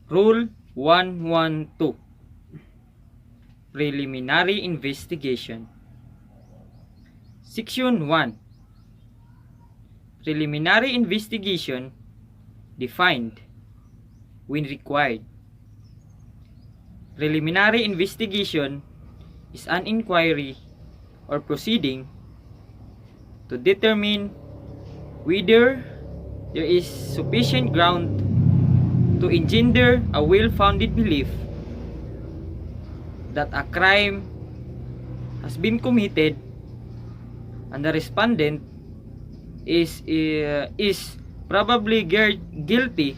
Rule 112. Preliminary Investigation. Section 1. Preliminary investigation defined when required. Preliminary investigation is an inquiry or proceeding to determine whether there is sufficient ground to engender a well-founded belief that a crime has been committed and the respondent is probably guilty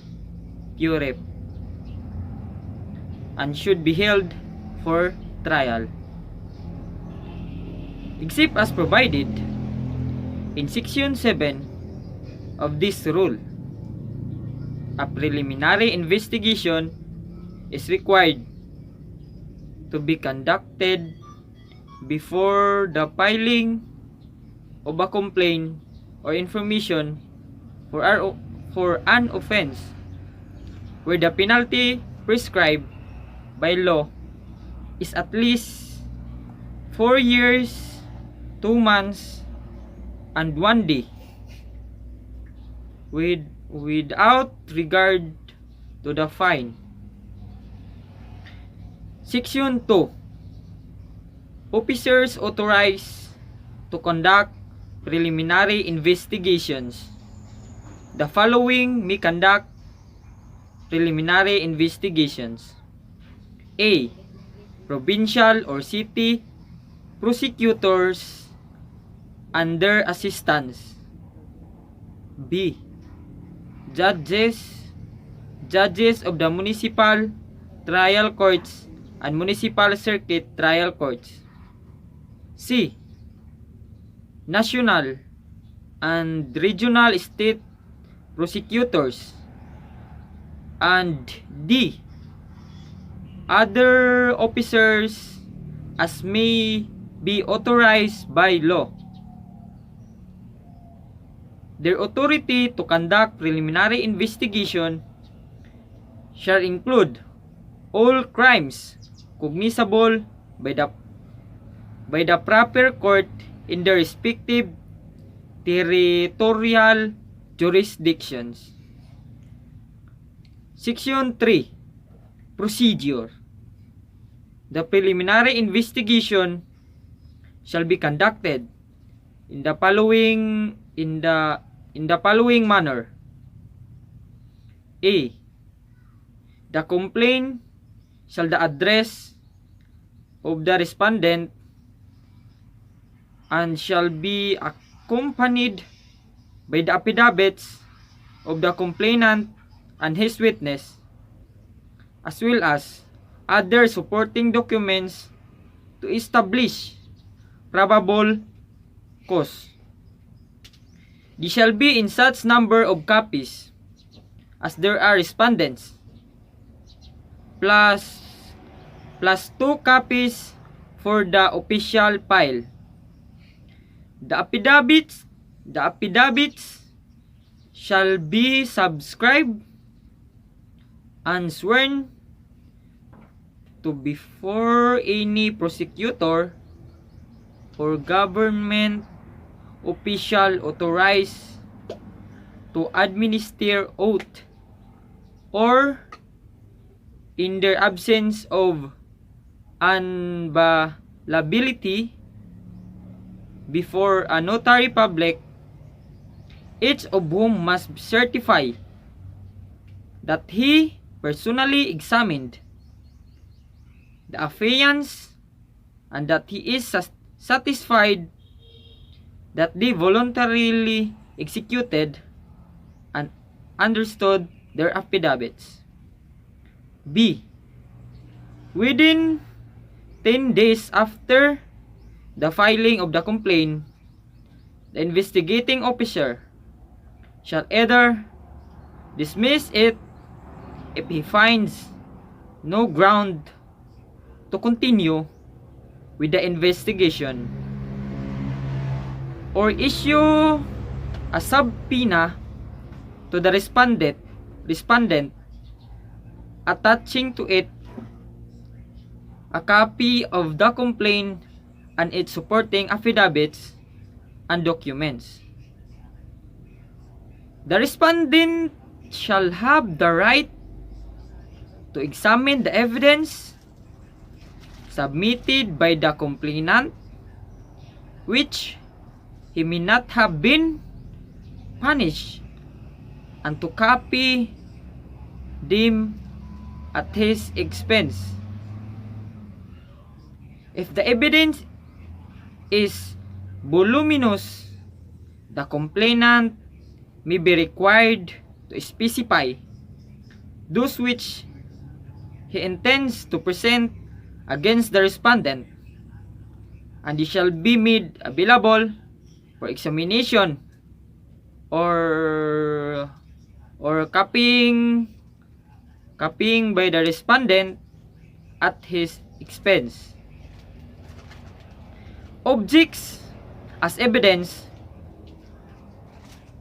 pure and should be held for trial, except as provided in Section 7 of this rule. A preliminary investigation is required to be conducted before the filing of a complaint or information for an offense where the penalty prescribed by law is at least 4 years, 2 months, and 1 day, without regard to the fine. Section 2. Officers authorized to conduct preliminary investigations. The following may conduct preliminary investigations. A. Provincial or city prosecutors under assistance. B. Judges of the municipal trial courts and municipal circuit trial courts. C. National and regional state prosecutors. And D. Other officers as may be authorized by law. Their authority to conduct preliminary investigation shall include all crimes cognizable by the proper court in their respective territorial jurisdictions. Section 3. Procedure. The preliminary investigation shall be conducted in the following manner. A. The complaint shall the address of the respondent and shall be accompanied by the affidavits of the complainant and his witness, as well as other supporting documents to establish probable cause. They shall be in such number of copies as there are respondents, plus 2 copies for the official file. The affidavits shall be subscribed and sworn to before any prosecutor or government official authorized to administer oath, or in their absence of inviolability before a notary public, each of whom must certify that he personally examined the affiance and that he is satisfied that they voluntarily executed and understood their affidavits. B. Within 10 days after the filing of the complaint, the investigating officer shall either dismiss it if he finds no ground to continue with the investigation, or issue a subpoena to the respondent attaching to it a copy of the complaint and its supporting affidavits and documents. The respondent shall have the right to examine the evidence submitted by the complainant, which he may not have been punished, and to copy them at his expense. If the evidence is voluminous, the complainant may be required to specify those which he intends to present against the respondent, and they shall be made available for examination or copying by the respondent at his expense. Objects as evidence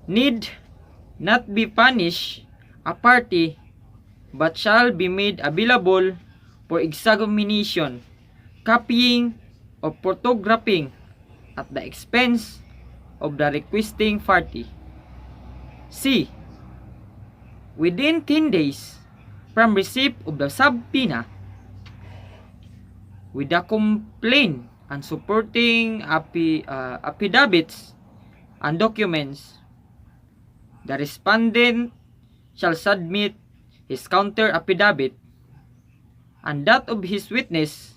need not be punished a party, but shall be made available for examination, copying, or photographing at the expense of the requesting party. C. Within 10 days from receipt of the subpoena, with the complaint and supporting affidavits and documents, the respondent shall submit his counter affidavit and that of his witness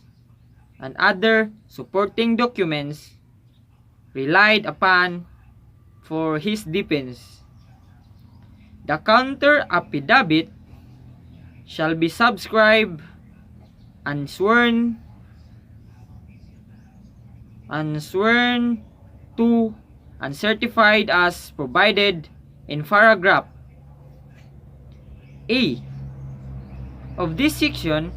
and other supporting documents relied upon for his defense. The counter affidavit shall be subscribed and sworn to and certified as provided in paragraph A of this section,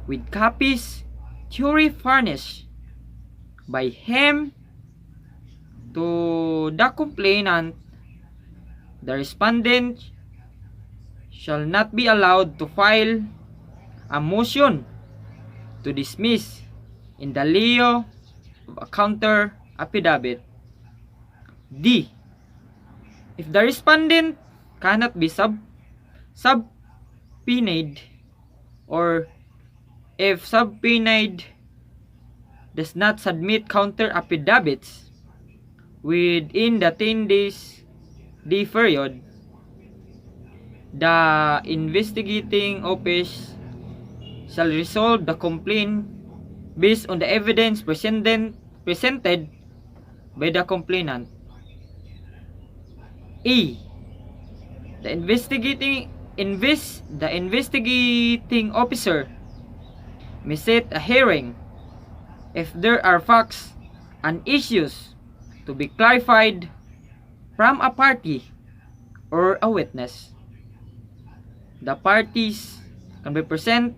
with copies duly furnished by him to the complainant. The respondent shall not be allowed to file a motion to dismiss in the lieu of a counter affidavit. D. If the respondent cannot be subpoenaed, or if subpoenaed does not submit counter affidavits within the 10 days period, the investigating office shall resolve the complaint based on the evidence presented by the complainant. E. The investigating officer may set a hearing if there are facts and issues to be clarified from a party or a witness. The parties can be present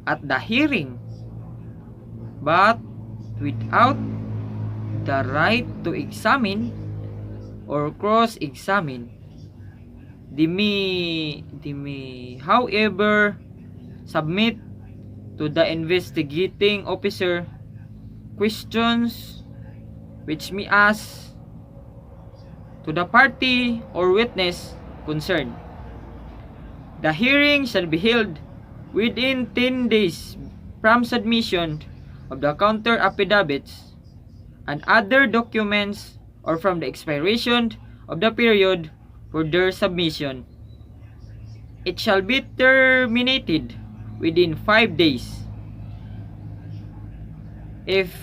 at the hearing, but without the right to examine or cross-examine. They may, however, submit to the investigating officer questions which may ask to the party or witness concerned. The hearing shall be held within 10 days from submission of the counter affidavits and other documents, or from the expiration of the period for their submission. It shall be terminated within 5 days. If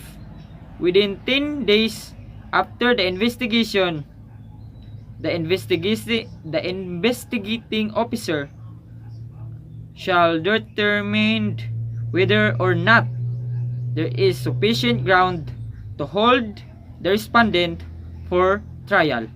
within 10 days after the investigation, the investigating officer shall determine whether or not there is sufficient ground to hold the respondent for trial.